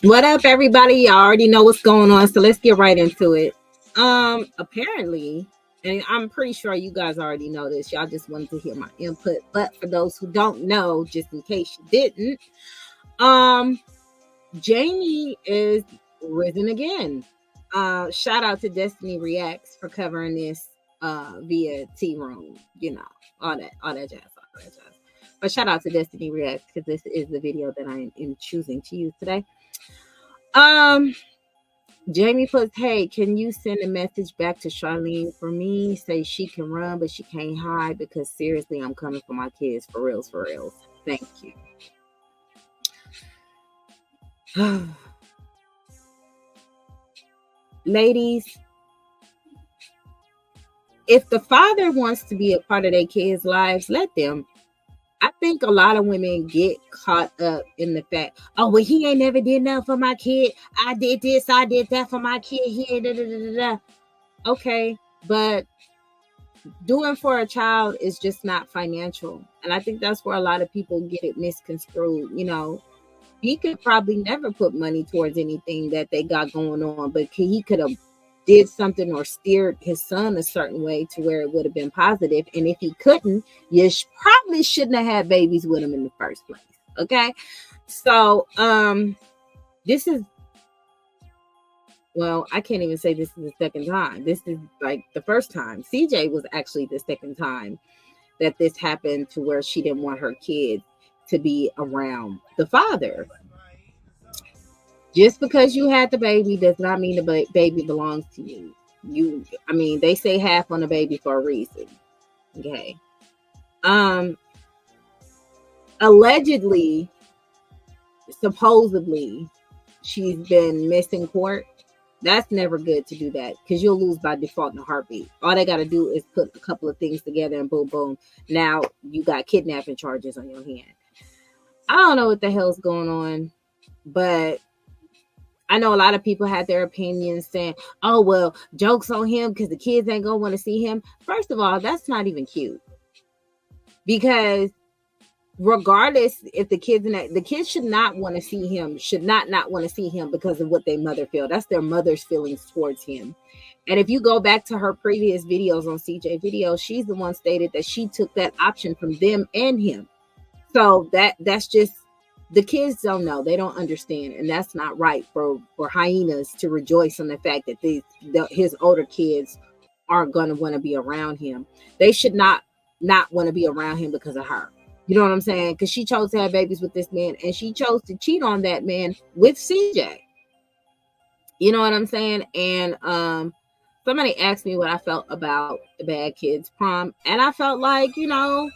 What up, everybody? Y'all already know what's going on, so let's get right into it. Apparently, and I'm pretty sure you guys already know this. Y'all just wanted to hear my input, but for those who don't know, just in case you didn't, Jamie is risen again. Shout out to Destiny Reacts for covering this via T-Room, you know, all that jazz. But shout out to Destiny Reacts because this is the video that I am choosing to use today. Jamie puts, hey, can you send a message back to Charlene for me? Say she can run, but she can't hide because seriously, I'm coming for my kids. For reals. Thank you. Ladies, if the father wants to be a part of their kids' lives, let them. I think a lot of women get caught up in the fact, oh, well, he ain't never did nothing for my kid. I did this, I did that for my kid. He ain't da. Okay, but doing for a child is just not financial. And I think that's where a lot of people get it misconstrued. You know, he could probably never put money towards anything that they got going on, but he could have did something or steered his son a certain way to where it would have been positive. And if he couldn't, you probably shouldn't have had babies with him in the first place. Okay. So, this is, well, I can't even say this is the second time. This is like the first time. CJ was actually the second time that this happened to where she didn't want her kids to be around the father. Just because you had the baby does not mean the baby belongs to you. They say half on the baby for a reason. Okay. Allegedly, supposedly, she's been missing court. That's never good to do that because you'll lose by default in a heartbeat. All they got to do is put a couple of things together and boom, boom. Now you got kidnapping charges on your hand. I don't know what the hell's going on, but I know a lot of people had their opinions saying, oh, well, joke's on him because the kids ain't going to want to see him. First of all, that's not even cute. Because regardless if the kids should not want to see him, should not want to see him because of what their mother feel. That's their mother's feelings towards him. And if you go back to her previous videos on CJ videos, she's the one stated that she took that option from them and him. So that's just, the kids don't know. They don't understand. And that's not right for hyenas to rejoice on the fact that his older kids aren't going to want to be around him. They should not want to be around him because of her. You know what I'm saying? Because she chose to have babies with this man and she chose to cheat on that man with CJ. You know what I'm saying? And somebody asked me what I felt about the Bad Kids Prom. And I felt like, you know,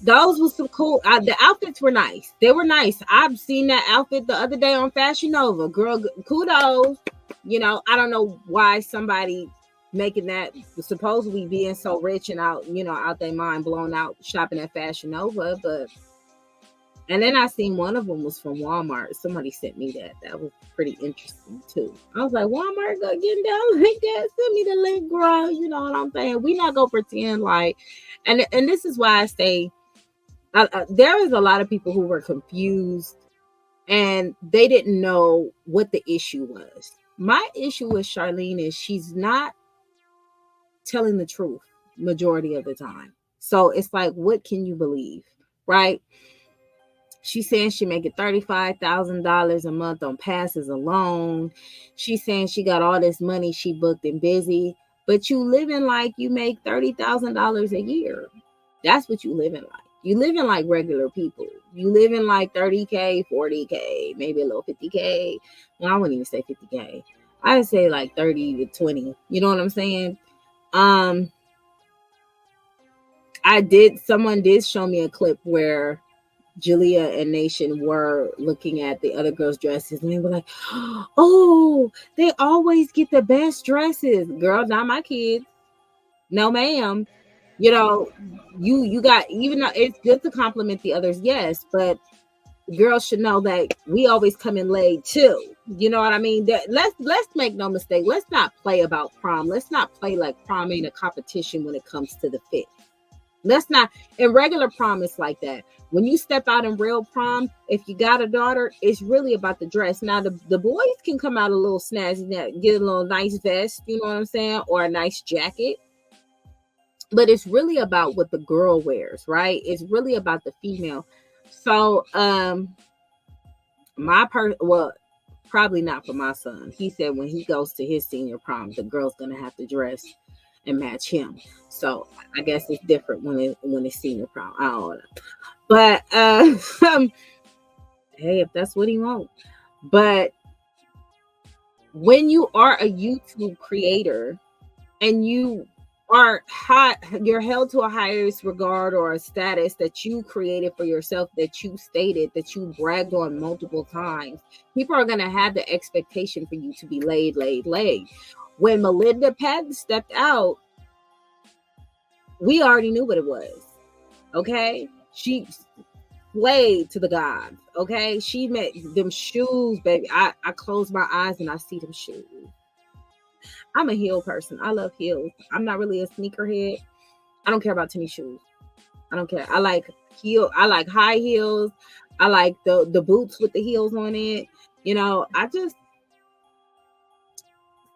those was some cool. The outfits were nice. They were nice. I've seen that outfit the other day on Fashion Nova. Girl, kudos. You know, I don't know why somebody making that, supposedly being so rich and out their mind, blown out shopping at Fashion Nova. But and then I seen one of them was from Walmart. Somebody sent me that. That was pretty interesting too. I was like, Walmart go getting down like that. Send me the link, girl. You know what I'm saying? We not gonna pretend like, and this is why I say. There is a lot of people who were confused and they didn't know what the issue was. My issue with Charlene is she's not telling the truth majority of the time. So it's like, what can you believe, right? She's saying she making $35,000 a month on passes alone. She's saying she got all this money, she booked and busy, but you living like you make $30,000 a year. That's what you living like. You living like regular people. You living like 30K, 40K, maybe a little 50K. Well, I wouldn't even say 50K. I'd say like 30 to 20. You know what I'm saying? Someone did show me a clip where Julia and Nation were looking at the other girls' dresses and they were like, oh, they always get the best dresses. Girl, not my kids. No, ma'am. You know, you got, even though it's good to compliment the others, yes, but girls should know that we always come in laid too. You know what I mean? Let's make no mistake. Let's not play about prom. Let's not play like prom ain't a competition when it comes to the fit. Let's not, in regular prom, it's like that. When you step out in real prom, if you got a daughter, it's really about the dress. Now, the boys can come out a little snazzy, get a little nice vest, you know what I'm saying? Or a nice jacket. But it's really about what the girl wears, right? It's really about the female. So, well, probably not for my son. He said when he goes to his senior prom, the girl's gonna have to dress and match him. So I guess it's different when it's senior prom. I don't know. But hey, if that's what he wants. But when you are a YouTube creator and you're held to a highest regard or a status that you created for yourself, that you stated, that you bragged on multiple times, people are going to have the expectation for you to be laid. When Melinda Patton stepped out, we already knew what it was. Okay? She slayed to the gods. Okay? She met them shoes, baby. I close my eyes and I see them shoes. I'm a heel person. I love heels. I'm not really a sneakerhead. I don't care about tennis shoes. I don't care. I like high heels. I like the boots with the heels on it. You know,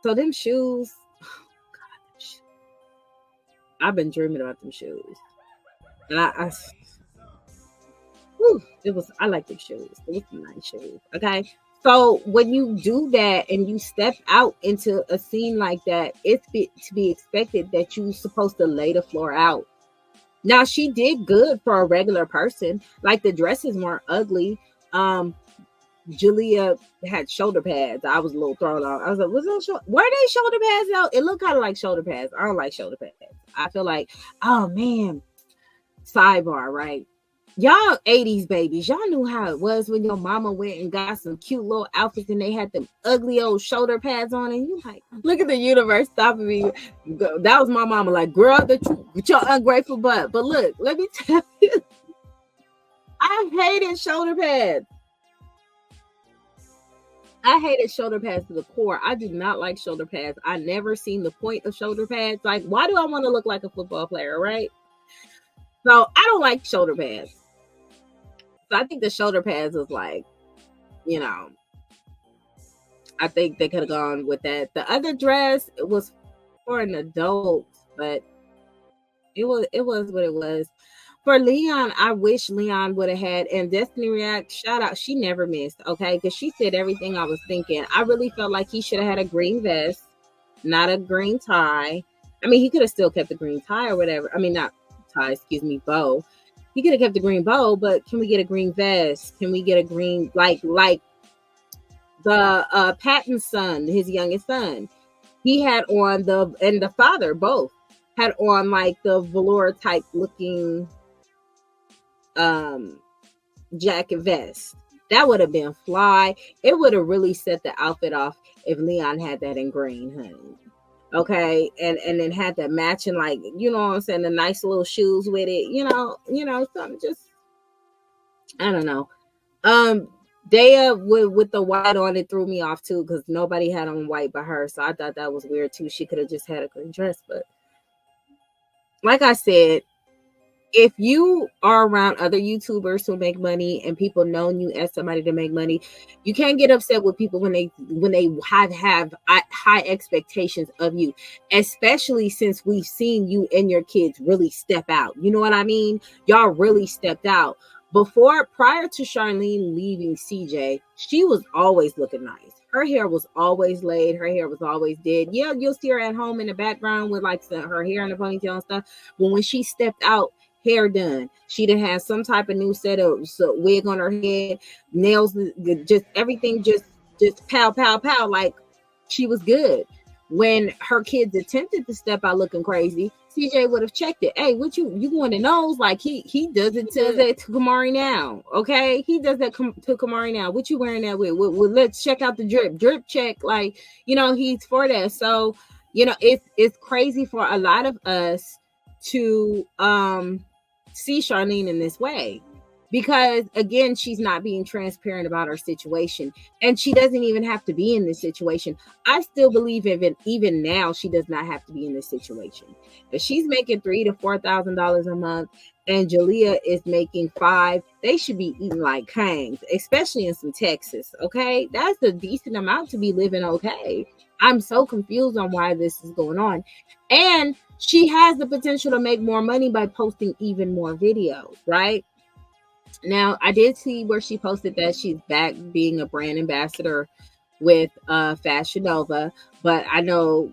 so them shoes. Oh God, I've been dreaming about them shoes. And I like them shoes. It was some nice shoes. Okay. So when you do that and you step out into a scene like that, it's to be expected that you're supposed to lay the floor out. Now, she did good for a regular person. Like, the dresses weren't ugly. Julia had shoulder pads. I was a little thrown off. I was like, were they shoulder pads though? It looked kind of like shoulder pads. I don't like shoulder pads. I feel like, oh man, sidebar, right? Y'all 80s babies, y'all knew how it was when your mama went and got some cute little outfits and they had them ugly old shoulder pads on, and you like, look at the universe stopping me. That was my mama, like, girl, with your ungrateful butt. But look, let me tell you, I hated shoulder pads. I hated shoulder pads to the core. I do not like shoulder pads. I never seen the point of shoulder pads. Like, why do I want to look like a football player, right? So I don't like shoulder pads. So I think the shoulder pads was like, you know, I think they could have gone with that. The other dress, it was for an adult, but it was what it was. For Leon, I wish Leon would have had, and Destiny React, shout out, she never missed, okay? Because she said everything I was thinking. I really felt like he should have had a green vest, not a green tie. I mean, he could have still kept the green tie or whatever. I mean, not tie, excuse me, bow. He could have kept the green bow, but can we get a green vest? Can we get a green, like the Patton's son, his youngest son? He had on and the father both had on like the velour type looking jacket vest. That would have been fly. It would have really set the outfit off if Leon had that in green, honey. Okay, and then had that matching, like, you know what I'm saying, the nice little shoes with it, you know, something just, I don't know. Daya with the white on it threw me off too, because nobody had on white but her, so I thought that was weird too. She could have just had a green dress. But like I said, if you are around other YouTubers who make money and people know you as somebody to make money, you can't get upset with people when they have high expectations of you, especially since we've seen you and your kids really step out. You know what I mean? Y'all really stepped out. Prior to Charlene leaving CJ, she was always looking nice. Her hair was always laid. Her hair was always did. Yeah, you'll see her at home in the background with like her hair in a ponytail and stuff. But when she stepped out, hair done, she done had some type of new set of wig on her head, nails, just everything, just pow, pow, pow, like she was good. When her kids attempted to step out looking crazy, CJ would have checked it. Hey, what you going to nose? Like he does it to Kamari now. Okay, he does that to Kamari now. What you wearing that with? Well, let's check out the drip check. Like, you know, he's for that. So, you know, it's crazy for a lot of us to see Charlene in this way. because again, she's not being transparent about her situation, and she doesn't even have to be in this situation. I still believe even now she does not have to be in this situation. If she's making $3,000 to $4,000 a month and Jalea is making five, they should be eating like kings, especially in some Texas. Okay, that's a decent amount to be living okay. I'm so confused on why this is going on, and she has the potential to make more money by posting even more videos, right? Now, I did see where she posted that she's back being a brand ambassador with Fashion Nova, but I know,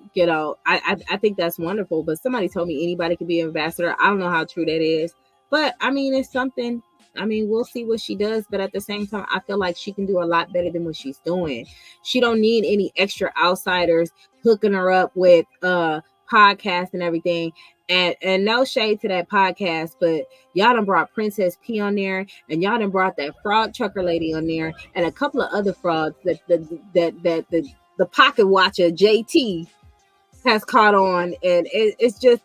I think that's wonderful. But somebody told me anybody could be an ambassador. I don't know how true that is, but I mean, it's something. I mean, we'll see what she does, but at the same time, I feel like she can do a lot better than what she's doing. She don't need any extra outsiders hooking her up with podcasts and everything. And no shade to that podcast, but y'all done brought Princess P on there, and y'all done brought that fraud trucker lady on there, and a couple of other frauds that the pocket watcher JT has caught on, and it's just,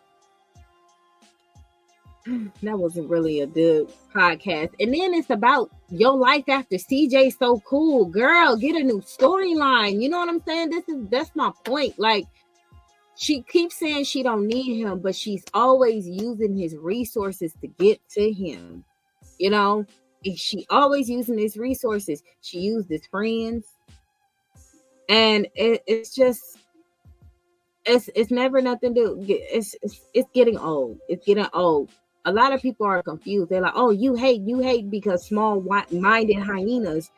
that wasn't really a good podcast. And then it's about your life after CJ so cool. Girl, get a new storyline. You know what I'm saying? That's my point. Like, she keeps saying she don't need him, but she's always using his resources to get to him. You know, she always using his resources. She used his friends, and it's just, it's never nothing to. It's getting old. It's getting old. A lot of people are confused. They're like, "Oh, you hate because small-minded hyenas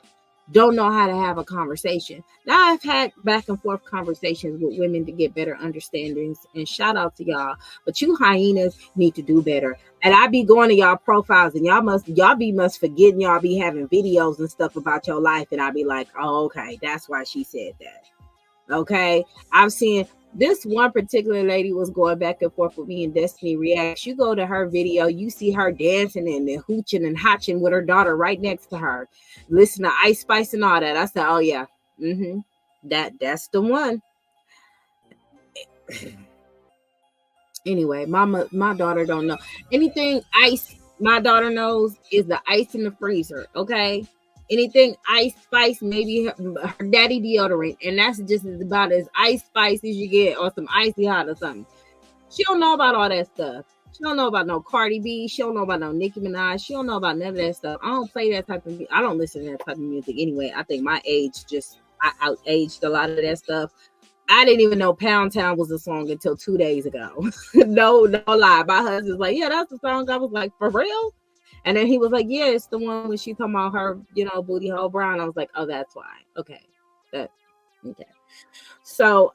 don't know how to have a conversation." Now, I've had back and forth conversations with women to get better understandings, and shout out to y'all. But you hyenas need to do better. And I be going to y'all profiles, and y'all must forgetting y'all be having videos and stuff about your life, and I be like, "Oh, okay, that's why she said that." Okay, I've seen this one particular lady was going back and forth with me in Destiny Reacts. You go to her video, you see her dancing and hooching and hotching with her daughter right next to her. Listen to Ice Spice and all that. I said, "Oh yeah, that's the one." Anyway, my daughter don't know anything ice. My daughter knows is the ice in the freezer. Okay, anything Ice Spice, maybe her daddy deodorant, and that's just about as Ice Spice as you get, or some icy hot or something. She don't know about all that stuff. She don't know about no Cardi B. She don't know about no Nicki Minaj. She don't know about none of that stuff. I don't play that type of music. I don't listen to that type of music anyway. I think my age I out-aged a lot of that stuff. I didn't even know Pound Town was a song until 2 days ago. No lie. My husband's like, "Yeah, that's the song." I was like, "For real?" And then he was like, "Yeah, it's the one when she talking about her, booty hole brown." I was like, "Oh, that's why." Okay. Okay. So,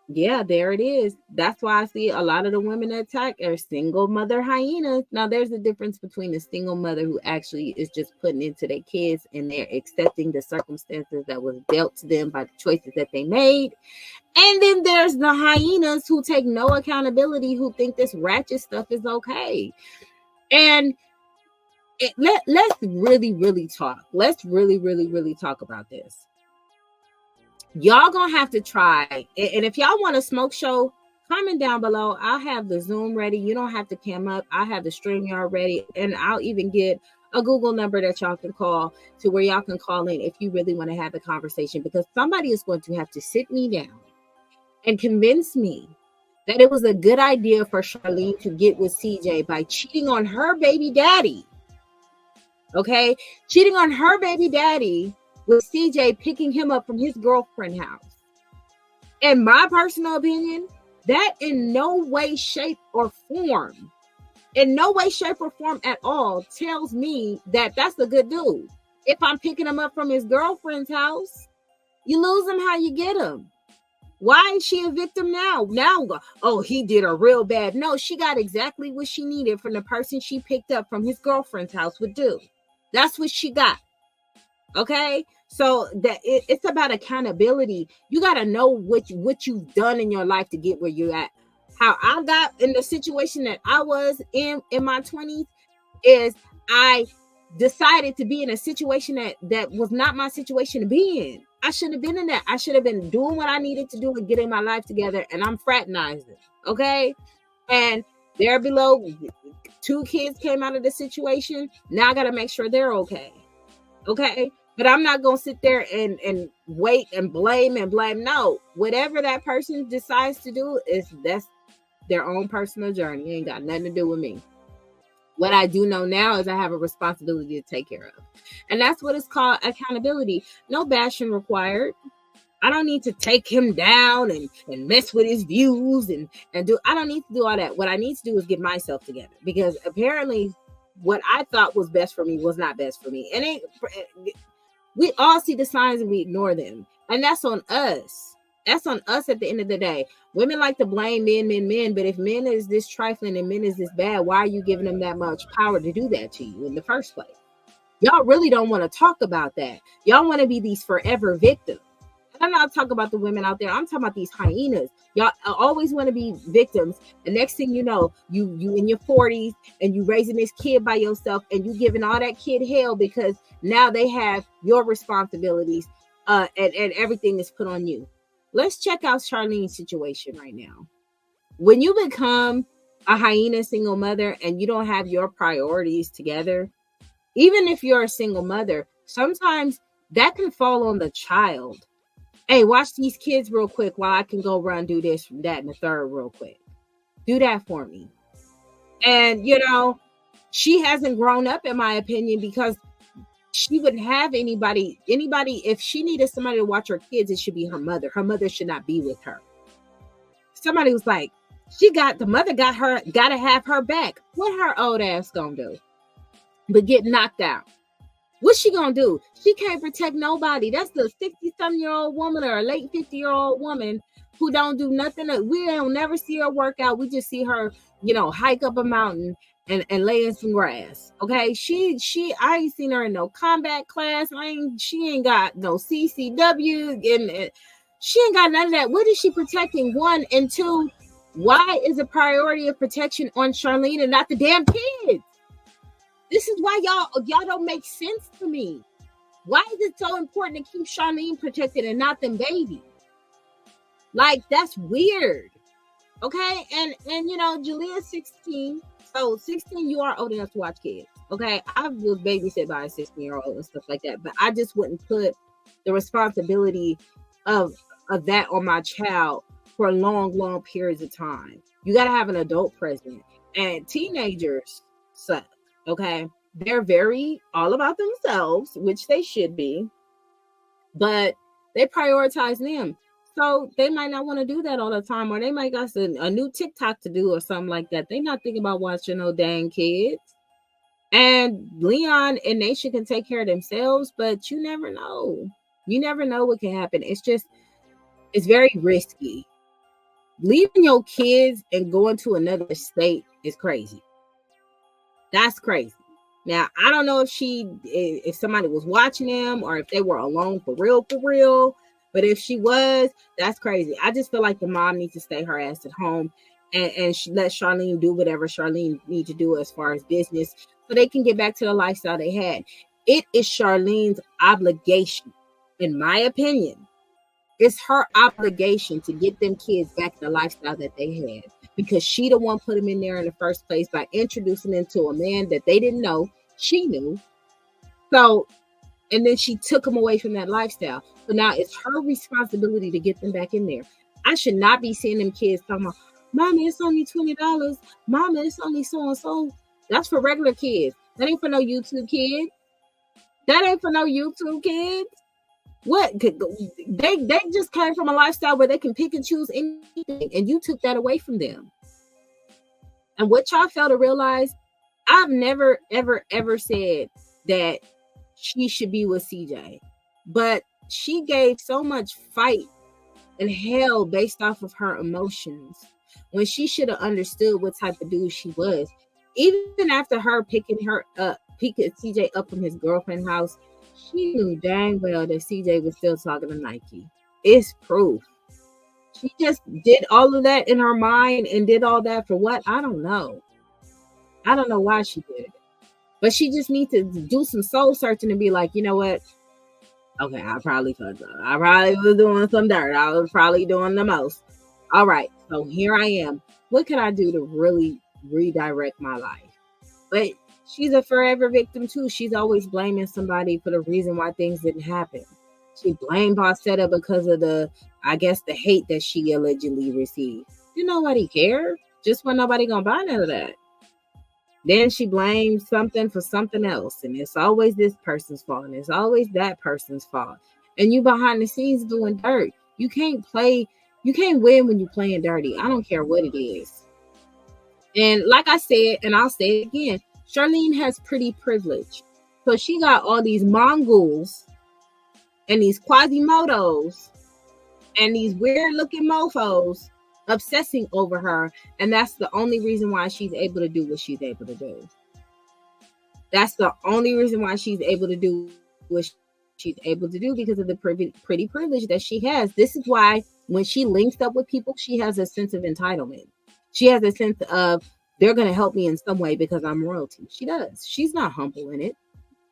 yeah, there it is. That's why I see a lot of the women that attack are single mother hyenas. Now, there's a difference between a single mother who actually is just putting into their kids and they're accepting the circumstances that was dealt to them by the choices that they made. And then there's the hyenas who take no accountability, who think this ratchet stuff is okay. And let's really, really talk. Let's really, really, really talk about this. Y'all gonna have to try, and if y'all want a smoke show, comment down below. I'll have the Zoom ready. You don't have to cam up. I have the StreamYard ready, and I'll even get a Google number that y'all can call to where y'all can call in if you really want to have the conversation, because somebody is going to have to sit me down and convince me that it was a good idea for Charlene to get with CJ by cheating on her baby daddy. Okay, cheating on her baby daddy with CJ picking him up from his girlfriend's house. In my personal opinion, that in no way, shape, or form at all tells me that that's a good dude. If I'm picking him up from his girlfriend's house, you lose him how you get him. Why is she a victim now? Oh, he did her real bad. No, she got exactly what she needed from the person she picked up from his girlfriend's house would do. That's what she got. Okay, so that it's about accountability. You got to know what you've done in your life to get where you're at. How I got in the situation that I was in my 20s is I decided to be in a situation that was not my situation to be in. I shouldn't have been in that. I should have been doing what I needed to do and getting my life together, and I'm fraternizing. Okay, and They're below. 2 kids came out of the situation. Now I got to make sure they're okay. Okay. But I'm not going to sit there and wait and blame. No, whatever that person decides to do that's their own personal journey. It ain't got nothing to do with me. What I do know now is I have a responsibility to take care of. And that's what it's called, accountability. No bashing required. I don't need to take him down and mess with his views and do. I don't need to do all that. What I need to do is get myself together, because apparently what I thought was best for me was not best for me. And we all see the signs and we ignore them. And that's on us. That's on us at the end of the day. Women like to blame men. But if men is this trifling and men is this bad, why are you giving them that much power to do that to you in the first place? Y'all really don't want to talk about that. Y'all want to be these forever victims. I'm not talking about the women out there. I'm talking about these hyenas. Y'all always want to be victims. And next thing you know, you in your 40s and you raising this kid by yourself and you giving all that kid hell because now they have your responsibilities and everything is put on you. Let's check out Charlene's situation right now. When you become a hyena single mother and you don't have your priorities together, even if you're a single mother, sometimes that can fall on the child. Hey, watch these kids real quick while I can go run, do this, that, and the third real quick. Do that for me. And, she hasn't grown up, in my opinion, because she wouldn't have anybody, if she needed somebody to watch her kids, it should be her mother. Her mother should not be with her. Somebody was like, the mother got to have her back. What her old ass gonna do? But get knocked out. What's she gonna do? She can't protect nobody. That's the 60-something-year-old woman or a late 50-year-old woman who don't do nothing. We don't never see her work out. We just see her, hike up a mountain and lay in some grass. Okay, I ain't seen her in no combat class. She ain't got no CCW, and she ain't got none of that. What is she protecting? One, and two, why is the priority of protection on Charlene and not the damn kids? This is why y'all don't make sense to me. Why is it so important to keep Charlene protected and not them babies? Like, that's weird. Okay? And Julia's 16. So 16, you are old enough to watch kids. Okay? I was babysat by a 16-year-old and stuff like that. But I just wouldn't put the responsibility of that on my child for long, long periods of time. You got to have an adult present. And teenagers suck. Okay, they're very all about themselves, which they should be, but they prioritize them. So they might not want to do that all the time, or they might got a new TikTok to do or something like that. They're not thinking about watching no dang kids. And Leon and Nation can take care of themselves, but you never know. You never know what can happen. It's very risky. Leaving your kids and going to another state is crazy. That's crazy. Now, I don't know if somebody was watching them or if they were alone for real. But if she was, that's crazy. I just feel like the mom needs to stay her ass at home and she let Charlene do whatever Charlene needs to do as far as business so they can get back to the lifestyle they had. It is Charlene's obligation, in my opinion. It's her obligation to get them kids back in the lifestyle that they had, because she the one put them in there in the first place by introducing them to a man that they didn't know. She knew. So, and then she took them away from that lifestyle. So now it's her responsibility to get them back in there. I should not be seeing them kids talking about, Mommy, it's only $20. Mama, it's only so-and-so. That's for regular kids. That ain't for no YouTube kids. What? They just came from a lifestyle where they can pick and choose anything, and you took that away from them. And what y'all fail to realize, I've never, ever said that she should be with CJ, but she gave so much fight and hell based off of her emotions when she should have understood what type of dude she was. Even after her picking CJ up from his girlfriend's house, she knew dang well that CJ was still talking to Nike. It's proof. She just did all of that in her mind and did all that for what? I don't know. I don't know why she did it. But she just needs to do some soul searching and be like, you know what? Okay, I probably fucked up. I probably was doing some dirt. I was probably doing the most. All right, so here I am. What can I do to really redirect my life. But she's a forever victim too. She's always blaming somebody for the reason why things didn't happen. She blamed Bossetta because of I guess, the hate that she allegedly received. Did nobody care? Just when nobody gonna buy none of that. Then she blames something for something else, and it's always this person's fault, and it's always that person's fault. And you behind the scenes doing dirt. You can't win when you're playing dirty. I don't care what it is. And like I said, and I'll say it again, Charlene has pretty privilege. So she got all these Mongols and these Quasimodos and these weird looking mofos obsessing over her. And that's the only reason why she's able to do what she's able to do. That's the only reason why she's able to do what she's able to do, because of the pretty privilege that she has. This is why when she links up with people, she has a sense of entitlement. She has a sense of, they're going to help me in some way because I'm royalty. She does. She's not humble in it.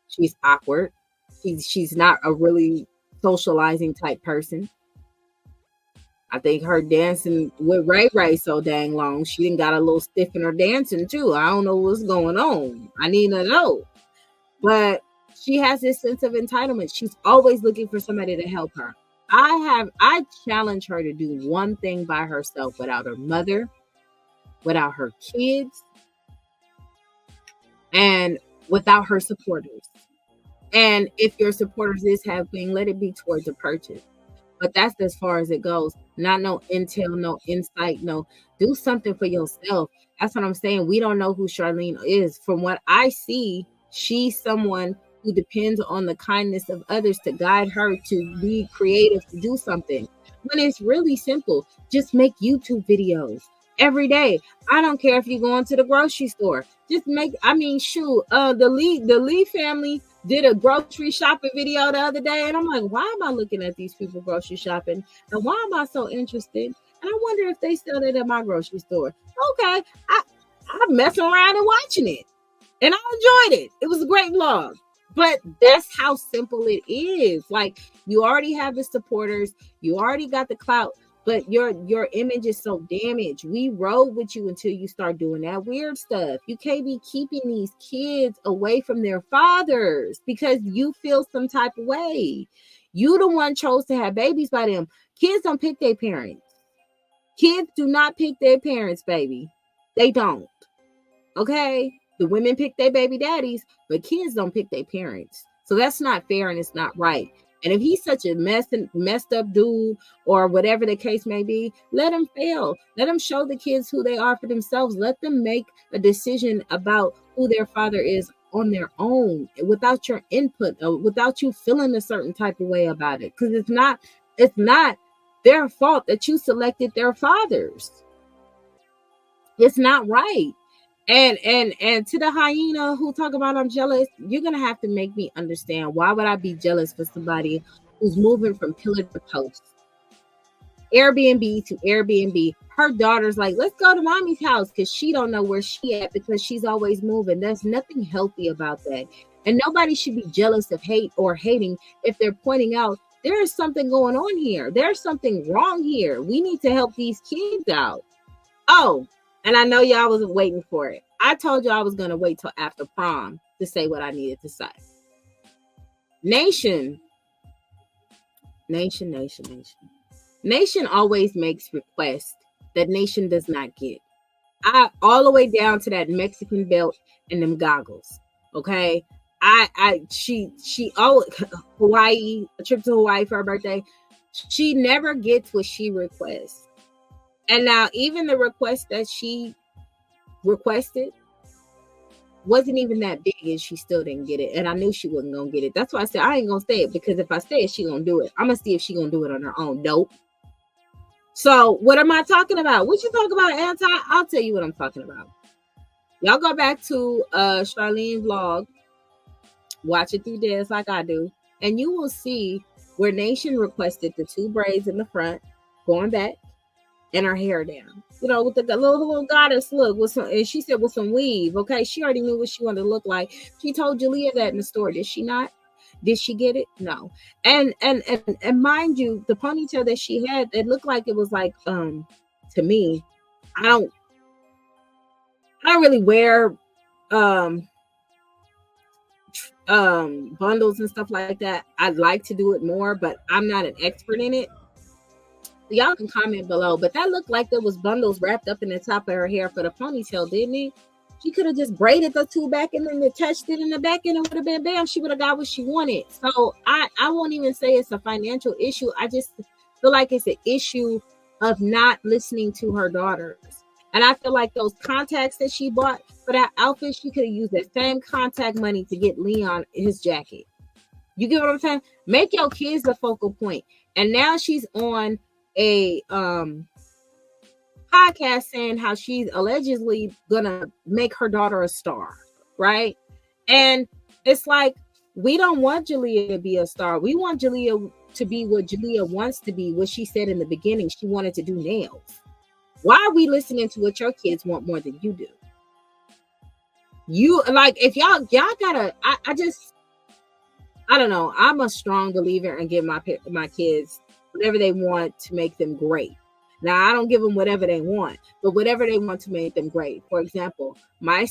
She's awkward. She's not a really socializing type person. I think her dancing with Ray Ray so dang long, she done got a little stiff in her dancing too. I don't know what's going on. I need to know. But she has this sense of entitlement. She's always looking for somebody to help her. I challenge her to do one thing by herself without her mother, without her kids, and without her supporters. And if your supporters is helping, let it be towards a purchase. But that's as far as it goes. Not no intel, no insight, no. Do something for yourself. That's what I'm saying. We don't know who Charlene is. From what I see, she's someone who depends on the kindness of others to guide her to be creative, to do something. When it's really simple, just make YouTube videos every day. I don't care if you're going to the grocery store. Just make, the Lee family did a grocery shopping video the other day, and I'm like, why am I looking at these people grocery shopping? And why am I so interested? And I wonder if they sell it at my grocery store. Okay, I'm messing around and watching it, and I enjoyed it. It was a great vlog. But that's how simple it is. Like, you already have the supporters, you already got the clout, but your image is so damaged. We rode with you until you start doing that weird stuff. You can't be keeping these kids away from their fathers because you feel some type of way. You the one chose to have babies by them. Kids don't pick their parents. Kids do not pick their parents, baby. They don't. Okay? The women pick their baby daddies, but kids don't pick their parents. So that's not fair and it's not right. And if he's such a messed up dude or whatever the case may be, let him fail. Let him show the kids who they are for themselves. Let them make a decision about who their father is on their own without your input, without you feeling a certain type of way about it. Because it's not their fault that you selected their fathers. It's not right. And to the hyena who talk about I'm jealous, you're gonna have to make me understand, why would I be jealous for somebody who's moving from pillar to post, Airbnb to Airbnb? Her daughter's like, let's go to mommy's house because she don't know where she at because she's always moving. There's nothing healthy about that, and nobody should be jealous of hate or hating if they're pointing out there is something going on here. There's something wrong here. We need to help these kids out. Oh. And I know y'all wasn't waiting for it. I told you I was going to wait till after prom to say what I needed to say. Nation always makes requests that Nation does not get. All the way down to that Mexican belt and them goggles. Okay. Hawaii, a trip to Hawaii for her birthday. She never gets what she requests. And now even the request that she requested wasn't even that big, and she still didn't get it. And I knew she wasn't going to get it. That's why I said I ain't going to say it, because if I say it, she going to do it. I'm going to see if she going to do it on her own. Nope. So what am I talking about? What you talking about, Anti? I'll tell you what I'm talking about. Y'all go back to Charlene vlog. Watch it through this like I do. And you will see where Nation requested the 2 braids in the front, going back, and her hair down, with the little goddess look with some, and she said with some weave. Okay, she already knew what she wanted to look like. She told Jalea that in the store, did she not? Did she get it? No. And mind you, the ponytail that she had, it looked like it was like to me, I I don't really wear um bundles and stuff like that. I'd like to do it more, but I'm not an expert in it. Y'all can comment below, but that looked like there was bundles wrapped up in the top of her hair for the ponytail, didn't it? She could have just braided the two back and then attached it in the back, and it would have been bam. She would have got what she wanted. So I won't even say it's a financial issue. I just feel like it's an issue of not listening to her daughters. And I feel like those contacts that she bought for that outfit, she could have used that same contact money to get Leon his jacket. You get what I'm saying? Make your kids the focal point. And now she's on a podcast saying how she's allegedly gonna make her daughter a star, right? And it's like, we don't want Jalea to be a star. We want Jalea to be what Jalea wants to be, what she said in the beginning. She wanted to do nails. Why are we listening to what your kids want more than you do? You like, if y'all gotta, I don't know. I'm a strong believer in giving my kids whatever they want to make them great. Now, I don't give them whatever they want, but whatever they want to make them great. For example, my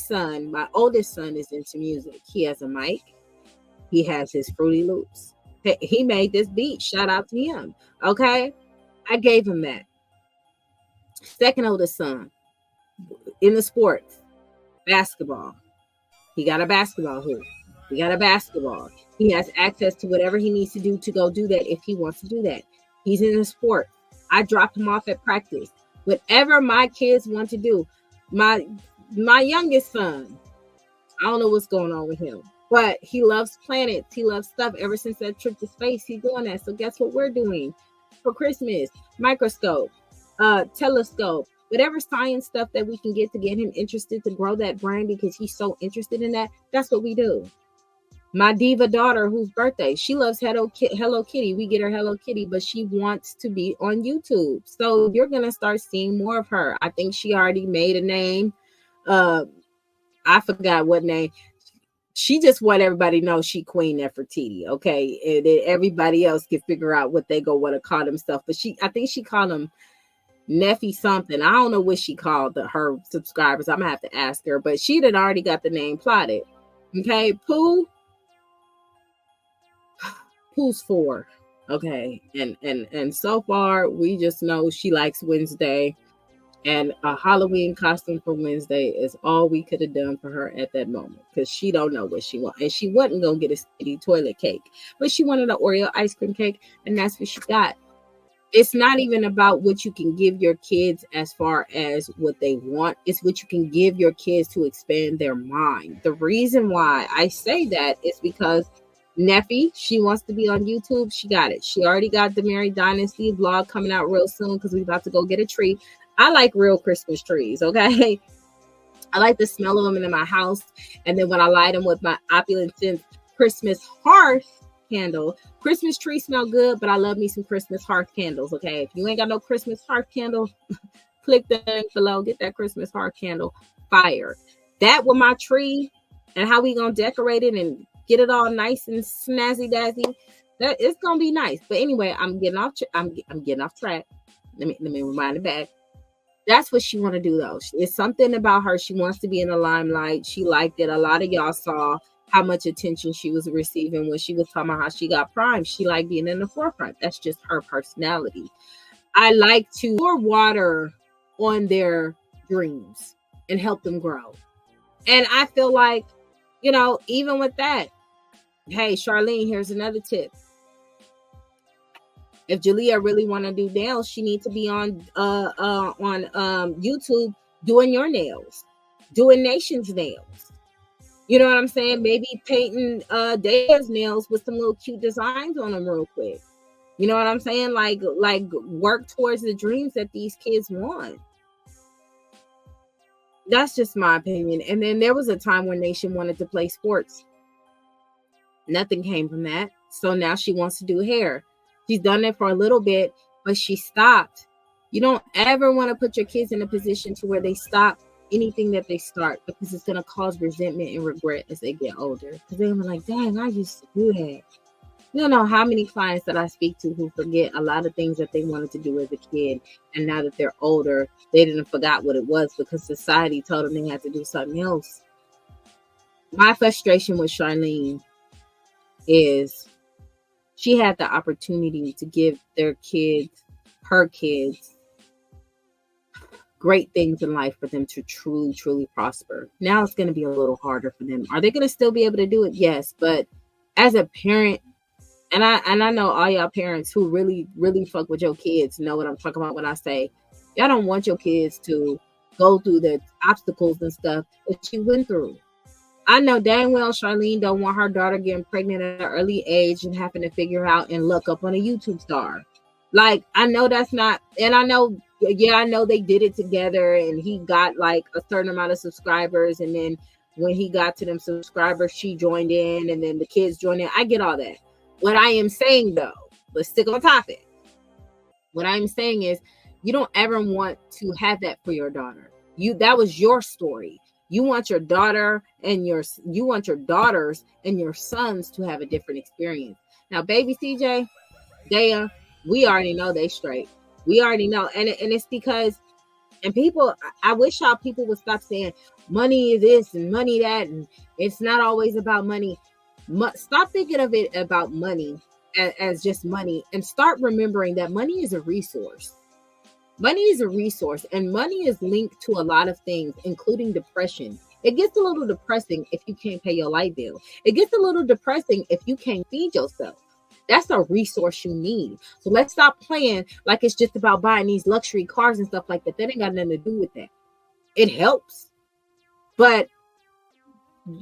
oldest son is into music. He has a mic. He has his Fruity Loops. He made this beat. Shout out to him. Okay? I gave him that. Second oldest son, in the sports, basketball. He got a basketball hoop. He got a basketball. He has access to whatever he needs to do to go do that if he wants to do that. He's in the sport. I dropped him off at practice. Whatever my kids want to do. My youngest son, I don't know what's going on with him, but he loves planets. He loves stuff. Ever since that trip to space, he's doing that. So guess what we're doing for Christmas? Microscope, telescope, whatever science stuff that we can get to get him interested, to grow that brain, because he's so interested in that. That's what we do. My diva daughter, whose birthday, she loves Hello Kitty. We get her Hello Kitty, but she wants to be on YouTube. So you're going to start seeing more of her. I think she already made a name. I forgot what name. She just want everybody to know she Queen Nefertiti, okay? And then everybody else can figure out what they want to call themselves. But I think she called them Neffy something. I don't know what she called her subscribers. I'm going to have to ask her. But she had already got the name plotted. Okay, Pooh's 4. Okay, and so far we just know she likes Wednesday, and a Halloween costume for Wednesday is all we could have done for her at that moment, because she don't know what she wants. And she wasn't gonna get a steady toilet cake, but she wanted an Oreo ice cream cake, and that's what she got. It's not even about what you can give your kids as far as what they want. It's what you can give your kids to expand their mind. The reason why I say that is because Neffy, she wants to be on YouTube. She got it. She already got the Mary Dynasty vlog coming out real soon, because we're about to go get a tree. I like real Christmas trees, okay? I like the smell of them in my house. And then when I light them with my Opulent Scents Christmas hearth candle, Christmas tree smell good, but I love me some Christmas hearth candles, okay? If you ain't got no Christmas hearth candle, click the link below. Get that Christmas hearth candle fire. That with my tree and how we gonna decorate it and get it all nice and snazzy dazzy. That it's gonna be nice. But anyway, I'm getting off track. Let me rewind it back. That's what she want to do though. It's something about her. She wants to be in the limelight. She liked it. A lot of y'all saw how much attention she was receiving when she was talking about how she got Prime. She liked being in the forefront. That's just her personality. I like to pour water on their dreams and help them grow. And I feel like, even with that, hey, Charlene, here's another tip. If Jalea really want to do nails, she needs to be on YouTube doing your nails, doing Nation's nails. You know what I'm saying? Maybe painting Daya's nails with some little cute designs on them real quick. You know what I'm saying? Like work towards the dreams that these kids want. That's just my opinion. And then there was a time when Nation wanted to play sports. Nothing came from that. So now she wants to do hair. She's done it for a little bit, but she stopped. You don't ever want to put your kids in a position to where they stop anything that they start, because it's going to cause resentment and regret as they get older. Because they're like, dang, I used to do that. You don't know how many clients that I speak to who forget a lot of things that they wanted to do as a kid, and now that they're older, they didn't forgot what it was because society told them they had to do something else. My frustration with Charlene is she had the opportunity to give her kids, great things in life for them to truly, truly prosper. Now it's going to be a little harder for them. Are they going to still be able to do it? Yes, but as a parent, and I know all y'all parents who really, really fuck with your kids know what I'm talking about when I say y'all don't want your kids to go through the obstacles and stuff that she went through. I know dang well Charlene don't want her daughter getting pregnant at an early age and having to figure out and look up on a YouTube star. Like, I know that's not, and I know, yeah, I know they did it together and he got like a certain amount of subscribers. And then when he got to them subscribers, she joined in and then the kids joined in. I get all that. What I am saying though, let's stick on topic. What I'm saying is you don't ever want to have that for your daughter. That was your story. You want your daughter and you want your daughters and your sons to have a different experience. Now, baby CJ, we already know they straight. We already know. And it's because, and people, I wish y'all people would stop saying money is this and money that, and it's not always about money. Stop thinking of it about money as just money and start remembering that money is a resource. Money is a resource, and money is linked to a lot of things, including depression. It gets a little depressing if you can't pay your light bill. It gets a little depressing if you can't feed yourself. That's a resource you need. So let's stop playing like it's just about buying these luxury cars and stuff like that. That ain't got nothing to do with that. It helps, but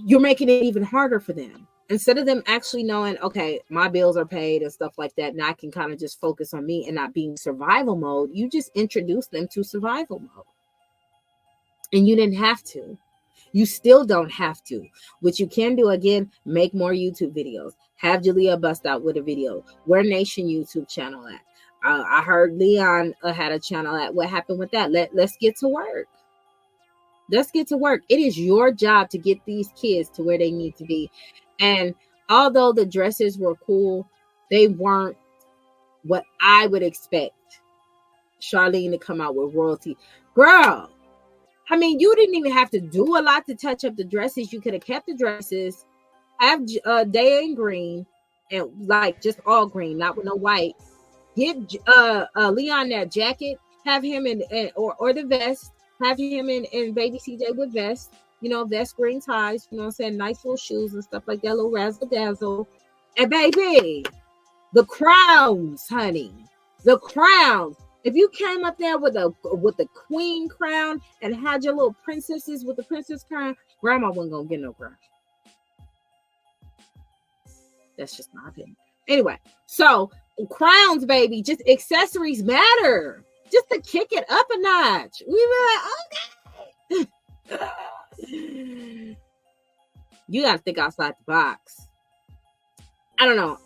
you're making it even harder for them. Instead of them actually knowing, okay, my bills are paid and stuff like that, and I can kind of just focus on me and not being survival mode, you just introduce them to survival mode. And you didn't have to. You still don't have to. What you can do, again, make more YouTube videos. Have Jalea bust out with a video. Where Nation YouTube channel at? I heard Leon had a channel at. What happened with that? Let's get to work. Let's get to work. It is your job to get these kids to where they need to be. And although the dresses were cool, they weren't what I would expect Charlene to come out with royalty. Girl, I mean, you didn't even have to do a lot to touch up the dresses. You could have kept the dresses, have Daya in green, and like just all green, not with no white. Give Leon that jacket, have him in or the vest, have him in baby CJ with vest. You know, vest, green ties, you know what I'm saying? Nice little shoes and stuff like that, little razzle dazzle. And baby, the crowns, honey. The crowns. If you came up there with the queen crown and had your little princesses with the princess crown, grandma wasn't gonna get no crown. That's just my opinion. Anyway, so crowns, baby, just accessories matter. Just to kick it up a notch. We were like, okay. You gotta think outside the box. I don't know.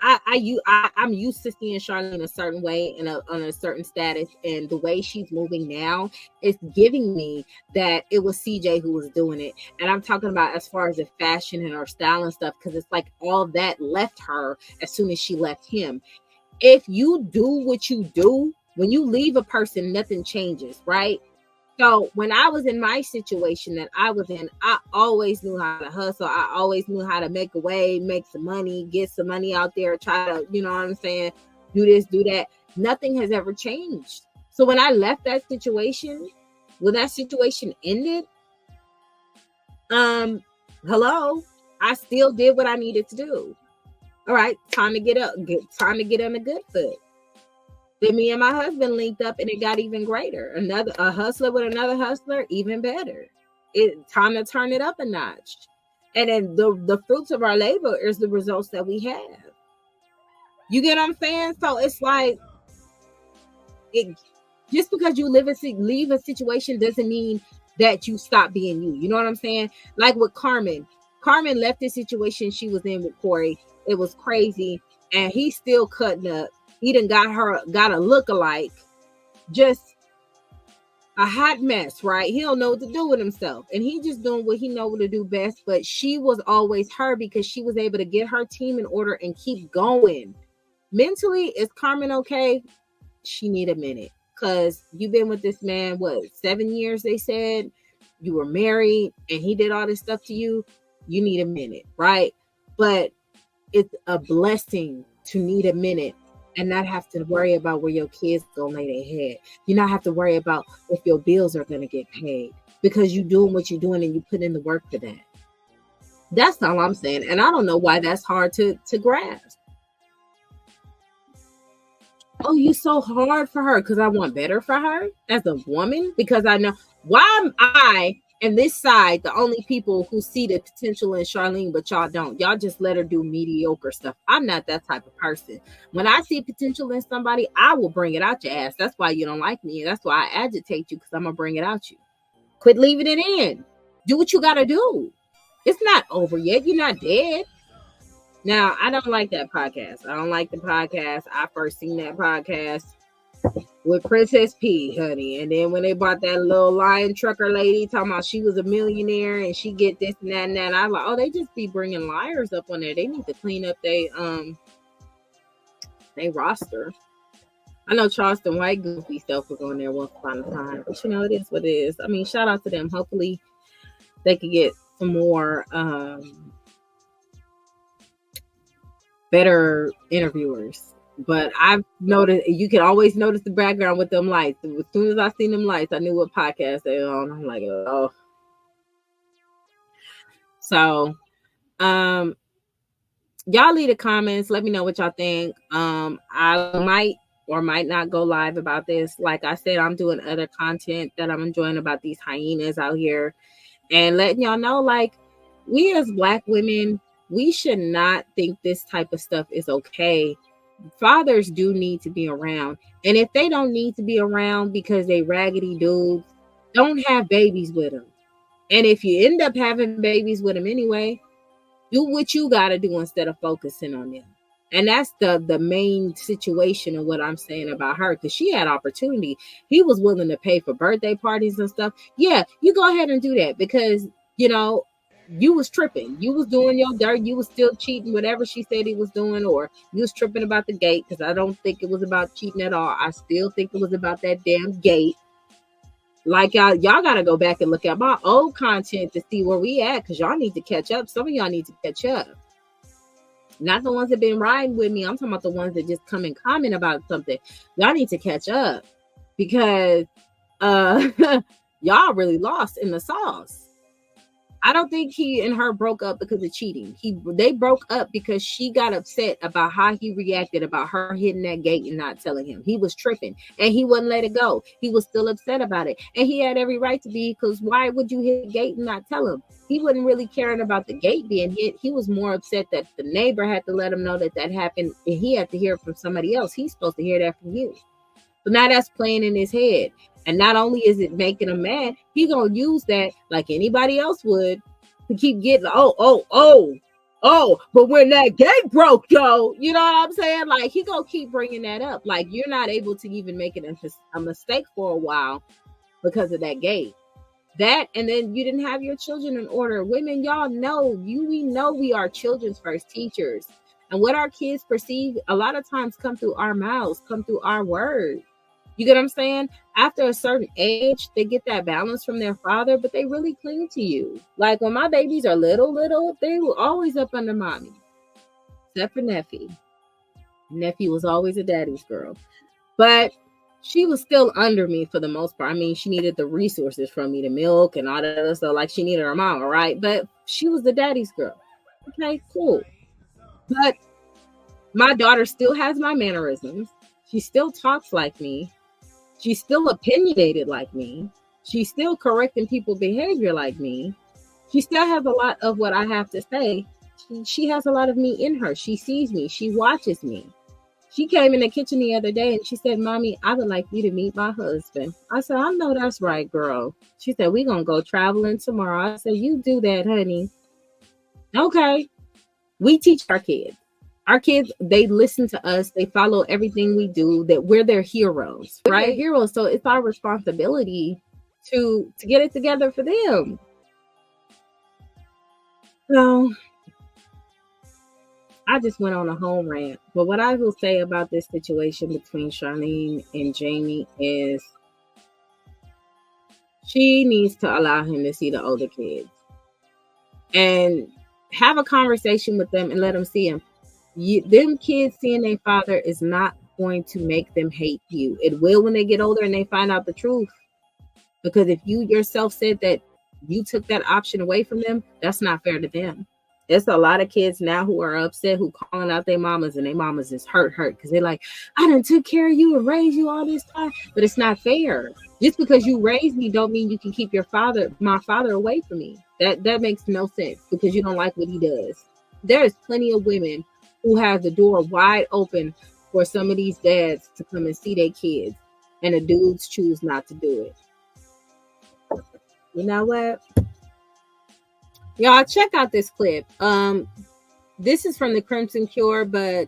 I'm used to seeing Charlene a certain way and on a certain status, and the way she's moving now is giving me that it was CJ who was doing it. And I'm talking about as far as the fashion and her style and stuff, because it's like all that left her as soon as she left him. If you do what you do, when you leave a person, nothing changes, right? So when I was in my situation that I was in, I always knew how to hustle. I always knew how to make a way, make some money, get some money out there, try to, you know what I'm saying, do this, do that. Nothing has ever changed. So when I left that situation, when that situation ended, hello, I still did what I needed to do. All right, time to get time to get on the good foot. Then me and my husband linked up and it got even greater. A hustler with another hustler, even better. It's time to turn it up a notch. And then the fruits of our labor is the results that we have. You get what I'm saying? So it's like, just because you leave a situation doesn't mean that you stop being you. You know what I'm saying? Like with Carmen. Carmen left the situation she was in with Corey. It was crazy. And he's still cutting up. He done got a look-alike. Just a hot mess, right? He don't know what to do with himself, and he just doing what he know to do best. But she was always her because she was able to get her team in order and keep going. Mentally, is Carmen okay? She need a minute, because you've been with this man, what, 7 years? They said you were married, and he did all this stuff to you. You need a minute, right? But it's a blessing to need a minute and not have to worry about where your kids gonna lay their head. You not have to worry about if your bills are gonna get paid, because you doing what you're doing and you put in the work for that. That's all I'm saying. And I don't know why that's hard to grasp. Oh, you so hard for her because I want better for her as a woman, because I know, why am I and this side the only people who see the potential in Charlene, but y'all don't. Y'all just let her do mediocre stuff. I'm not that type of person. When I see potential in somebody, I will bring it out your ass. That's why you don't like me. That's why I agitate you, because I'm gonna bring it out you. Quit leaving it in. Do what you gotta do. It's not over yet. You're not dead. Now, I don't like that podcast. I don't like the podcast. I first seen that podcast with Princess P, honey. And then when they bought that little lion trucker lady talking about she was a millionaire and she get this and that and that, I was like, oh, they just be bringing liars up on there. They need to clean up they roster. I know Charleston White goofy stuff was on there once upon a time, but you know, it is what it is. I mean, shout out to them. Hopefully they could get some more better interviewers. But I've noticed, you can always notice the background with them lights. As soon as I seen them lights, I knew what podcast they were on. I'm like, oh. So y'all leave the comments, let me know what y'all think. I might or might not go live about this. Like I said, I'm doing other content that I'm enjoying about these hyenas out here, and letting y'all know, like, we as Black women, we should not think this type of stuff is okay. Fathers do need to be around. And if they don't need to be around because they raggedy dudes, don't have babies with them. And if you end up having babies with them anyway, do what you got to do instead of focusing on them. And that's the main situation of what I'm saying about her, because she had opportunity. He was willing to pay for birthday parties and stuff. Yeah, you go ahead and do that, because, you know, you was tripping. You was doing your dirt. You was still cheating, whatever she said he was doing, or you was tripping about the gate, because I don't think it was about cheating at all. I still think it was about that damn gate. Like, y'all got to go back and look at my old content to see where we at, because y'all need to catch up. Some of y'all need to catch up. Not the ones that been riding with me. I'm talking about the ones that just come and comment about something. Y'all need to catch up, because y'all really lost in the sauce. I don't think he and her broke up because of cheating. They broke up because she got upset about how he reacted about her hitting that gate and not telling him. He was tripping and he wouldn't let it go. He was still upset about it. And he had every right to be, because why would you hit the gate and not tell him? He wasn't really caring about the gate being hit. He was more upset that the neighbor had to let him know that happened, and he had to hear it from somebody else. He's supposed to hear that from you. So now that's playing in his head. And not only is it making him mad, he gonna use that like anybody else would to keep getting, but when that gate broke, yo, you know what I'm saying? Like, he gonna keep bringing that up. Like, you're not able to even make it a mistake for a while because of that gate. That, and then you didn't have your children in order. Women, y'all know, we know we are children's first teachers. And what our kids perceive a lot of times come through our mouths, come through our words. You get what I'm saying? After a certain age, they get that balance from their father, but they really cling to you. Like, when my babies are little, they were always up under mommy. Except for Neffy. Neffy was always a daddy's girl. But she was still under me for the most part. I mean, she needed the resources from me, the milk and all that other stuff. Like, she needed her mama, right? But she was the daddy's girl. Okay, cool. But my daughter still has my mannerisms. She still talks like me. She's still opinionated like me. She's still correcting people's behavior like me. She still has a lot of what I have to say. She has a lot of me in her. She sees me. She watches me. She came in the kitchen the other day and she said, Mommy, I would like you to meet my husband. I said, I know that's right, girl. She said, we're going to go traveling tomorrow. I said, you do that, honey. Okay. We teach our kids. Our kids, they listen to us. They follow everything we do, that we're their heroes, right? Heroes. So it's our responsibility to get it together for them. So I just went on a home rant. But what I will say about this situation between Charlene and Jamie is she needs to allow him to see the older kids and have a conversation with them and let them see him. Them kids seeing their father is not going to make them hate you. It will when they get older and they find out the truth. Because if you yourself said that you took that option away from them, that's not fair to them. There's a lot of kids now who are upset, who calling out their mamas, and their mamas is hurt because they're like, I done took care of you and raised you all this time. But it's not fair. Just because you raised me don't mean you can keep my father away from me. That makes no sense because you don't like what he does. There is plenty of women who have the door wide open for some of these dads to come and see their kids, and the dudes choose not to do it. You know what? Y'all check out this clip. This is from the Crimson Cure, but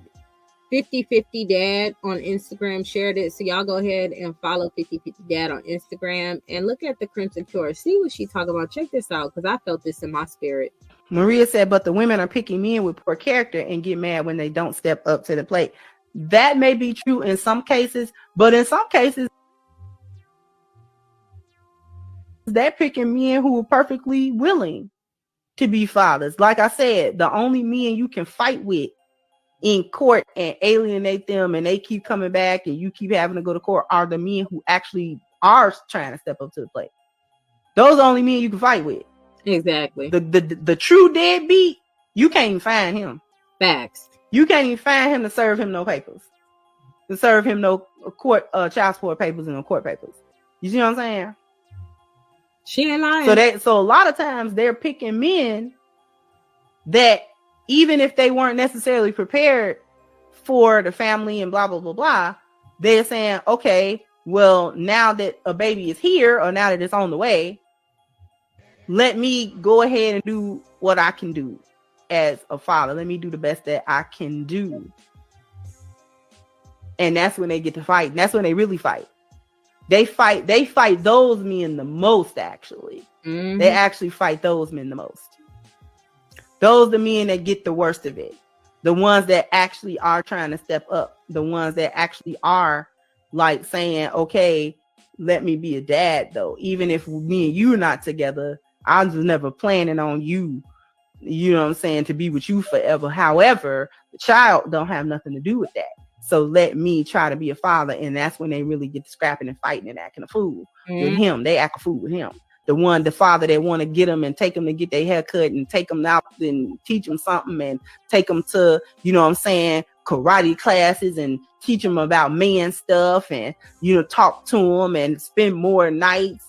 50/50 Dad on Instagram shared it. So y'all go ahead and follow 50/50 Dad on Instagram and look at the Crimson Cure. See what she talking about. Check this out because I felt this in my spirit. Maria said, but the women are picking men with poor character and get mad when they don't step up to the plate. That may be true in some cases, but in some cases, they're picking men who are perfectly willing to be fathers. Like I said, the only men you can fight with in court and alienate them and they keep coming back and you keep having to go to court are the men who actually are trying to step up to the plate. Those are the only men you can fight with. Exactly. The true deadbeat, you can't even find him. Facts. You can't even find him to serve him no papers. To serve him no court child support papers and no court papers. You see what I'm saying? She ain't lying. So a lot of times they're picking men that even if they weren't necessarily prepared for the family and blah, blah, blah, blah, they're saying, okay, well, now that a baby is here or now that it's on the way, let me go ahead and do what I can do as a father. Let me do the best that I can do. And that's when they get to fight. And that's when they really fight. They fight those men the most, actually. Mm-hmm. They actually fight those men the most. Those are the men that get the worst of it. The ones that actually are trying to step up. The ones that actually are like saying, okay, let me be a dad though. Even if me and you are not together, I was never planning on you, you know what I'm saying, to be with you forever. However, the child don't have nothing to do with that. So let me try to be a father. And that's when they really get to scrapping and fighting and acting a fool with him. They act a fool with him. The father that want to get them and take them to get their hair cut and take them out and teach them something and take them to, you know what I'm saying, karate classes and teach them about man stuff and, you know, talk to them and spend more nights.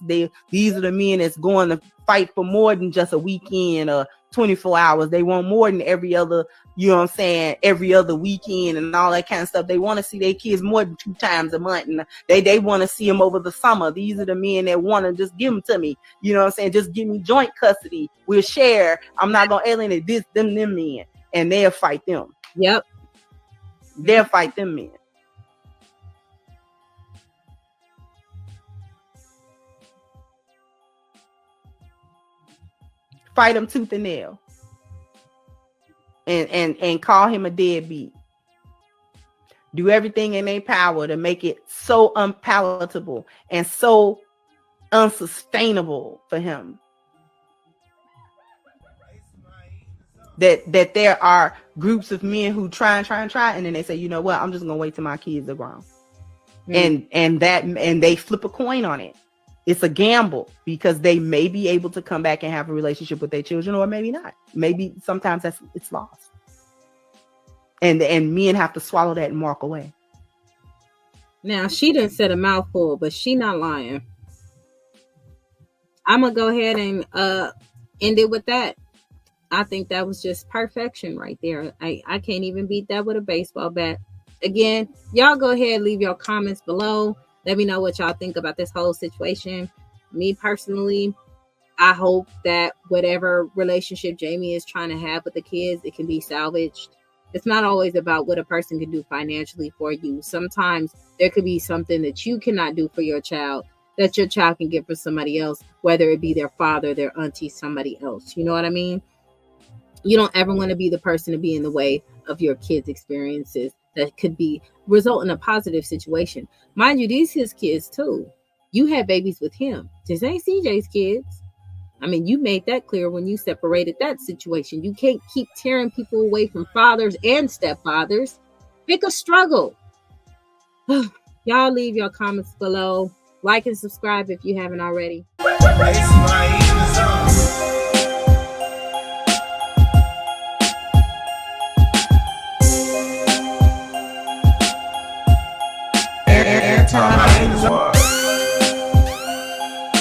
These are the men that's going to fight for more than just a weekend or 24 hours. They want more than every other, you know what I'm saying, every other weekend and all that kind of stuff. They want to see their kids more than 2 times a month, and they want to see them over the summer. These are the men that want to just give them to me. You know what I'm saying? Just give me joint custody. We'll share. I'm not going to alienate them men. And they'll fight them. Yep. They'll fight them men. Fight him tooth and nail. And call him a deadbeat. Do everything in their power to make it so unpalatable and so unsustainable for him that there are groups of men who try and then they say, you know what, I'm just gonna wait till my kids are grown. And they flip a coin on it. It's a gamble because they may be able to come back and have a relationship with their children, or maybe not. Maybe sometimes it's lost. And men have to swallow that and walk away. Now, she done said a mouthful, but she not lying. I'm going to go ahead and end it with that. I think that was just perfection right there. I can't even beat that with a baseball bat. Again, y'all go ahead, leave your comments below. Let me know what y'all think about this whole situation. Me personally, I hope that whatever relationship Jamie is trying to have with the kids, it can be salvaged. It's not always about what a person can do financially for you. Sometimes there could be something that you cannot do for your child that your child can get for somebody else, whether it be their father, their auntie, somebody else. You know what I mean? You don't ever want to be the person to be in the way of your kids' experiences that could be result in a positive situation. Mind you, these his kids too. You had babies with him. This ain't CJ's kids. I mean, you made that clear when you separated that situation. You can't keep tearing people away from fathers and stepfathers. Pick a struggle. Y'all leave your comments below. Like and subscribe if you haven't already. Parental.